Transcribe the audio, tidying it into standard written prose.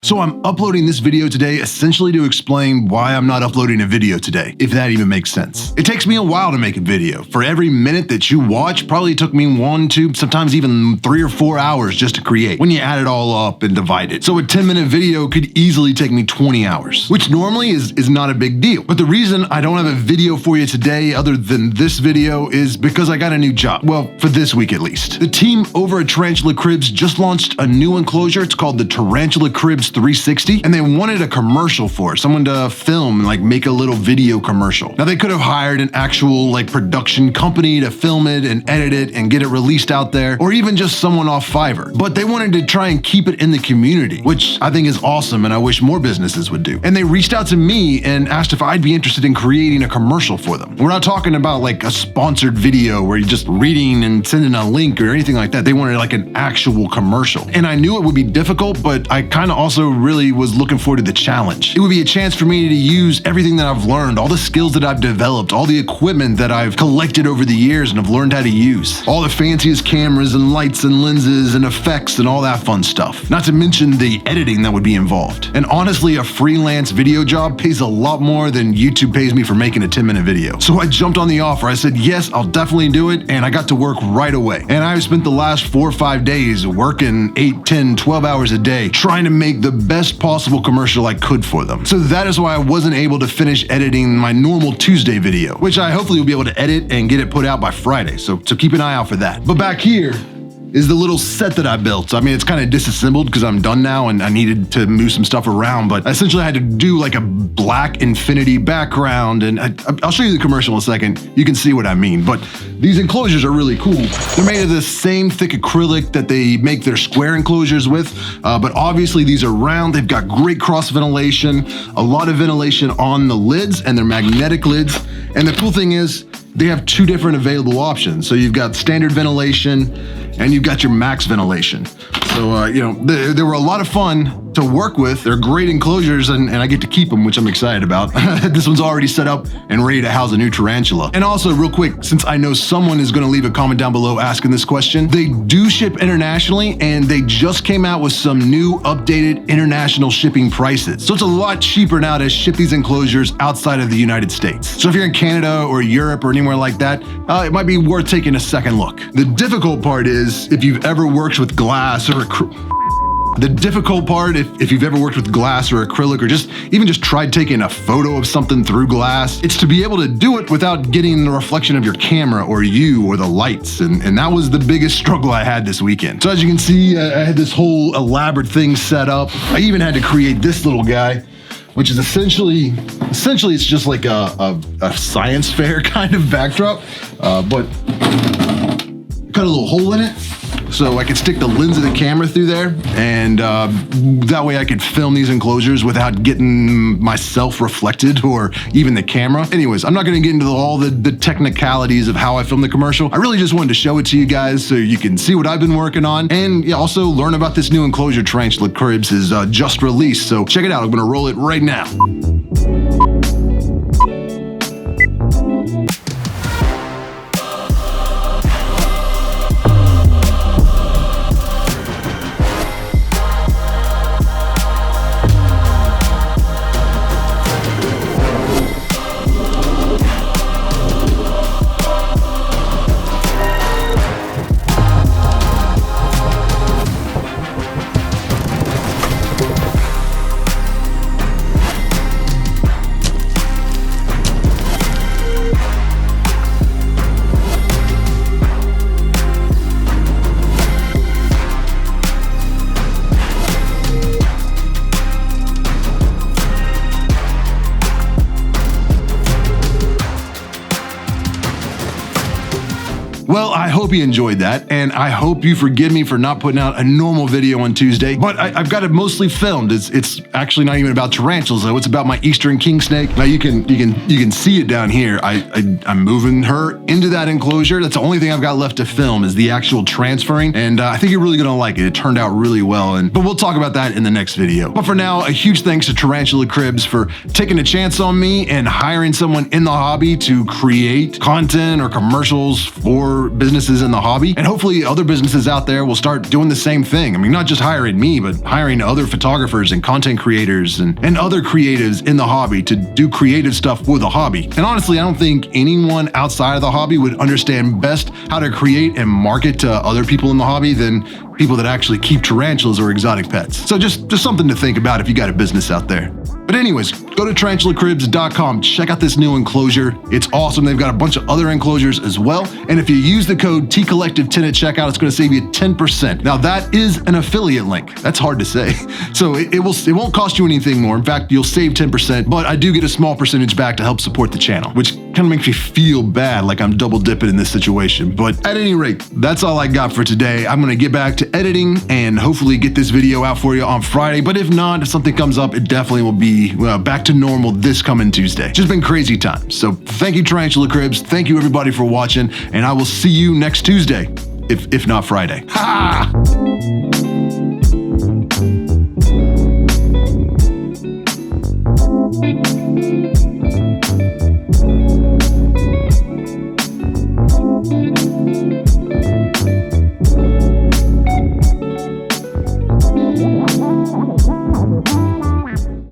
So I'm uploading this video today essentially to explain why I'm not uploading a video today, if that even makes sense. It takes me a while to make a video. For every minute that you watch, probably took me 1, 2, sometimes even 3 or 4 hours just to create, when you add it all up and divide it. So a 10-minute video could easily take me 20 hours, which normally is not a big deal. But the reason I don't have a video for you today other than this video is because I got a new job. Well, for this week at least. The team over at Tarantula Cribs just launched a new enclosure. It's called the Tarantula Cribs 360, and they wanted a commercial for it, someone to film and like make a little video commercial. Now they could have hired an actual like production company to film it and edit it and get it released out there, or even just someone off Fiverr. But they wanted to try and keep it in the community, which I think is awesome and I wish more businesses would do. And they reached out to me and asked if I'd be interested in creating a commercial for them. We're not talking about like a sponsored video where you're just reading and sending a link or anything like that. They wanted like an actual commercial. And I knew it would be difficult, but I kind of also really was looking forward to the challenge. It would be a chance for me to use everything that I've learned, all the skills that I've developed, all the equipment that I've collected over the years and have learned how to use. All the fanciest cameras and lights and lenses and effects and all that fun stuff. Not to mention the editing that would be involved. And honestly, a freelance video job pays a lot more than YouTube pays me for making a 10-minute video. So I jumped on the offer. I said, yes, I'll definitely do it. And I got to work right away. And I've spent the last 4 or 5 days working 8, 10, 12 hours a day trying to make the best possible commercial I could for them. So that is why I wasn't able to finish editing my normal Tuesday video, which I hopefully will be able to edit and get it put out by Friday. So keep an eye out for that. But back here is the little set that I built. I mean, it's kind of disassembled because I'm done now and I needed to move some stuff around, but essentially I had to do like a black infinity background, and I'll show you the commercial in a second. You can see what I mean, but these enclosures are really cool. They're made of the same thick acrylic that they make their square enclosures with, but obviously these are round. They've got great cross ventilation, a lot of ventilation on the lids, and they're magnetic lids. And the cool thing is, they have 2 different available options. So you've got standard ventilation and you've got your max ventilation. So, they were a lot of fun to work with. They're great enclosures and I get to keep them, which I'm excited about. This one's already set up and ready to house a new tarantula. And also real quick, since I know someone is gonna leave a comment down below asking this question, they do ship internationally and they just came out with some new updated international shipping prices. So it's a lot cheaper now to ship these enclosures outside of the United States. So if you're in Canada or Europe or anywhere like that, it might be worth taking a second look. The difficult part is if you've ever worked with glass or if you've ever worked with glass or acrylic or just tried taking a photo of something through glass, it's to be able to do it without getting the reflection of your camera or you or the lights. And that was the biggest struggle I had this weekend. So as you can see, I had this whole elaborate thing set up. I even had to create this little guy, which is essentially it's just like a science fair kind of backdrop, but cut a little hole in it so I could stick the lens of the camera through there, and that way I could film these enclosures without getting myself reflected or even the camera. Anyways, I'm not gonna get into all the technicalities of how I filmed the commercial. I really just wanted to show it to you guys so you can see what I've been working on, and also learn about this new enclosure Tarantula Cribs is just released. So check it out, I'm gonna roll it right now. Well, I hope you enjoyed that, and I hope you forgive me for not putting out a normal video on Tuesday, but I've got it mostly filmed. It's actually not even about tarantulas, though. It's about my eastern king snake. Now you can see it down here. I'm moving her into that enclosure. That's the only thing I've got left to film is the actual transferring, and I think you're really gonna like it. It turned out really well, but we'll talk about that in the next video. But for now, a huge thanks to Tarantula Cribs for taking a chance on me and hiring someone in the hobby to create content or commercials for business businesses in the hobby, and hopefully other businesses out there will start doing the same thing. I mean, not just hiring me, but hiring other photographers and content creators and other creatives in the hobby to do creative stuff with a hobby. And honestly, I don't think anyone outside of the hobby would understand best how to create and market to other people in the hobby than people that actually keep tarantulas or exotic pets. So just something to think about if you got a business out there. But anyways, go to tarantulacribs.com, check out this new enclosure. It's awesome. They've got a bunch of other enclosures as well. And if you use the code TCollective10 at checkout, it's going to save you 10%. Now that is an affiliate link. That's hard to say. So it won't cost you anything more. In fact, you'll save 10%, but I do get a small percentage back to help support the channel, which kind of makes me feel bad like I'm double dipping in this situation. But at any rate, that's all I got for today. I'm going to get back to editing and hopefully get this video out for you on Friday. But if not, if something comes up, it definitely will be back to normal this coming Tuesday. Just been crazy times. So thank you, Tarantula Cribs. Thank you everybody for watching, and I will see you next Tuesday, if not Friday. Ha!